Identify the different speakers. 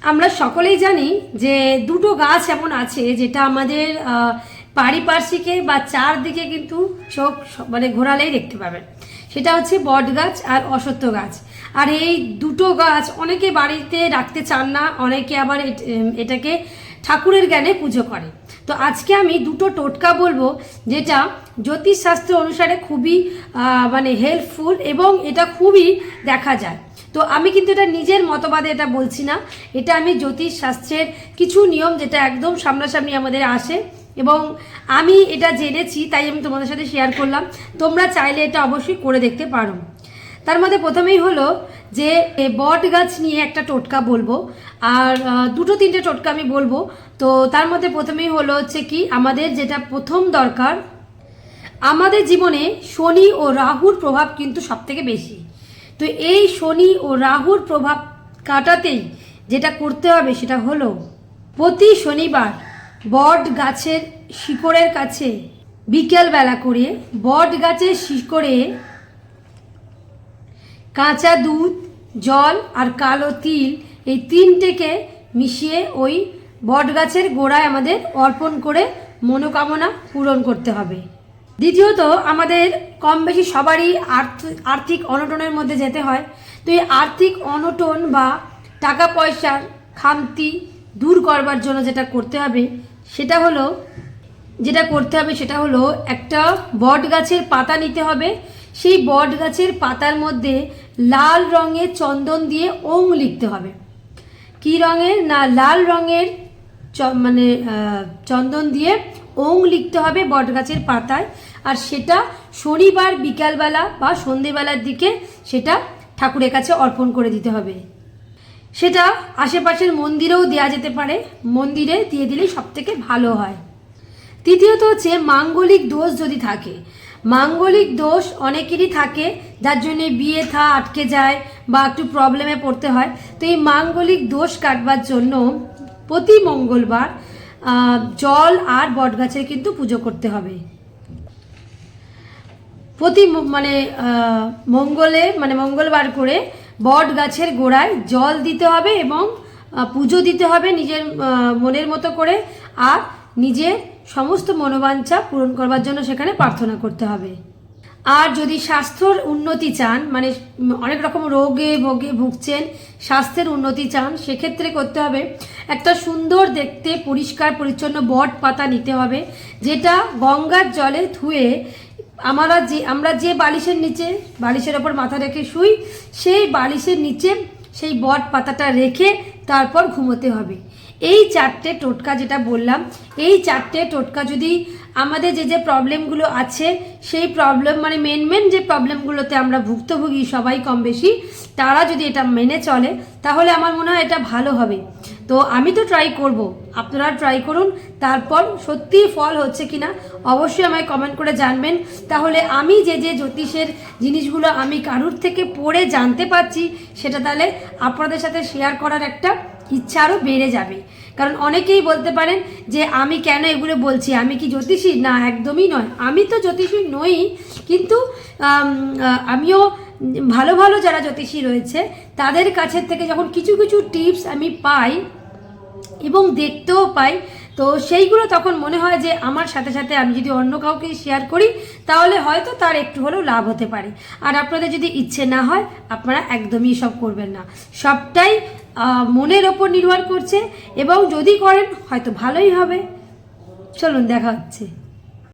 Speaker 1: আমরা সকলেই জানি যে দুটো গাছ এমন আছে যেটা আমাদের পারিপার্শ্বিকে বা চারদিকে কিন্তু চোখ মানে ঘোরালেই দেখতে পাবেন। সেটা হচ্ছে বট গাছ আর অশ্বত্থ গাছ। আর এই দুটো গাছ অনেকে বাড়িতে রাখতে চান না, অনেকে আবার এটাকে ঠাকুরের জ্ঞানে পুজো করে। তো আজকে আমি দুটো টোটকা বলবো যেটা জ্যোতিষশাস্ত্র অনুসারে খুবই মানে হেল্পফুল এবং এটা খুবই দেখা যায়। তো আমি কিন্তু এটা নিজের মতবাদে এটা বলছি না, এটা আমি জ্যোতিষশাস্ত্রের কিছু নিয়ম যেটা একদম সামনাসামনি আমাদের আসে এবং আমি এটা জেনেছি তাই আমি তোমাদের সাথে শেয়ার করলাম। তোমরা চাইলে এটা অবশ্যই করে দেখতে পারো। তার মধ্যে প্রথমেই হলো যে বট গাছ নিয়ে একটা টোটকা বলবো, আর দুটো তিনটে টোটকা আমি বলবো। তো তার মধ্যে প্রথমেই হলো হচ্ছে কি, আমাদের যেটা প্রথম দরকার, আমাদের জীবনে শনি ও রাহুর প্রভাব কিন্তু সবথেকে বেশি। তো এই শনি ও রাহুর প্রভাব কাটাতেই যেটা করতে হবে সেটা হলো প্রতি শনিবার বট গাছের শিকড়ের কাছে বিকেলবেলা করে বট গাছের শিকড়ে কাঁচা দুধ, জল আর কালো তিল এই তিনটেকে মিশিয়ে ওই বট গাছের গোড়ায় আমাদের অর্পণ করে মনোকামনা পূরণ করতে হবে। দ্বিতীয়ত, আমাদের কম বেশি সবারই আর্থিক অনটনের মধ্যে যেতে হয়। তো এই আর্থিক অনটন বা টাকা পয়সার খামতি দূর করবার জন্য যেটা করতে হবে সেটা হলো একটা বট গাছের পাতা নিতে হবে। সেই বট গাছের পাতার মধ্যে লাল রঙের চন্দন দিয়ে ওং লিখতে হবে। কি রঙের? না, লাল রঙের মানে চন্দন দিয়ে ওং লিখতে হবে বট গাছের পাতায়। আর সেটা শনিবার বিকালবেলা বা সন্ধেবেলার দিকে সেটা ঠাকুরের কাছে অর্পণ করে দিতে হবে। সেটা আশেপাশের মন্দিরেও দেওয়া যেতে পারে, মন্দিরে দিয়ে দিলেই সব থেকে ভালো হয়। তৃতীয়ত হচ্ছে মাঙ্গলিক দোষ যদি থাকে। মাঙ্গলিক দোষ অনেকেরই থাকে, যার জন্যে বিয়ে থা আটকে যায় বা একটু প্রবলেমে পড়তে হয়। তো এই মাঙ্গলিক দোষ কাটবার জন্য প্রতি মঙ্গলবার জল আর বটগাছের কিন্তু পুজো করতে হবে। প্রতি মঙ্গলবার করে বট গাছের গোড়ায় জল দিতে হবে এবং পুজো দিতে হবে নিজের মনের মতো করে, আর নিজের সমস্ত মনোবাঞ্ছা পূরণ করবার জন্য সেখানে প্রার্থনা করতে হবে। আর যদি স্বাস্থ্যর উন্নতি চান, মানে অনেক রকম রোগে ভুগছেন, স্বাস্থ্যের উন্নতি চান, সেক্ষেত্রে করতে হবে একটা সুন্দর দেখতে পরিষ্কার পরিচ্ছন্ন বট পাতা নিতে হবে, যেটা গঙ্গার জলে ধুয়ে আমরা যে বালিশের ওপর মাথা রেখে শুই, সেই বালিশের নিচে সেই বট পাতাটা রেখে তারপর ঘুমোতে হবে। এই চারটে টোটকা যেটা বললাম, এই চারটে টোটকা যদি আমাদের যে প্রবলেমগুলো আছে সেই প্রবলেম মানে মেন যে প্রবলেমগুলোতে আমরা ভুক্তভোগী সবাই কম বেশি, তারা যদি এটা মেনে চলে তাহলে আমার মনে হয় এটা ভালো হবে। তো আমি তো ট্রাই করব, আপনারা ট্রাই করুন, তারপর সত্যি ফল হচ্ছে কিনা অবশ্যই আমায় কমেন্ট করে জানবেন। তাহলে আমি যে জ্যোতিষের জিনিসগুলো আমি কারুর থেকে পড়ে জানতে পারছি সেটা তাহলে আপনাদের সাথে শেয়ার করার একটা ইচ্ছা আরও বেড়ে যাবে। কারণ অনেকেই বলতে পারেন যে আমি কেন এগুলো বলছি, আমি কি জ্যোতিষী? না, একদমই নয়, আমি তো জ্যোতিষী নই, কিন্তু আমিও ভালো যারা জ্যোতিষী রয়েছে তাদের কাছের থেকে যখন কিছু টিপস আমি পাই এবং দেখতেও পাই, তো সেইগুলো তখন মনে হয় যে আমার সাথে সাথে আমি যদি অন্য কাউকে শেয়ার করি তাহলে হয়তো তার একটু হলেও লাভ হতে পারে। আর আপনাদের যদি ইচ্ছে না হয় আপনারা একদমই সব করবেন না, সবটাই মনের ওপর নির্ভর করছে এবং যদি করেন হয়তো ভালোই হবে। চলুন, দেখা হচ্ছে।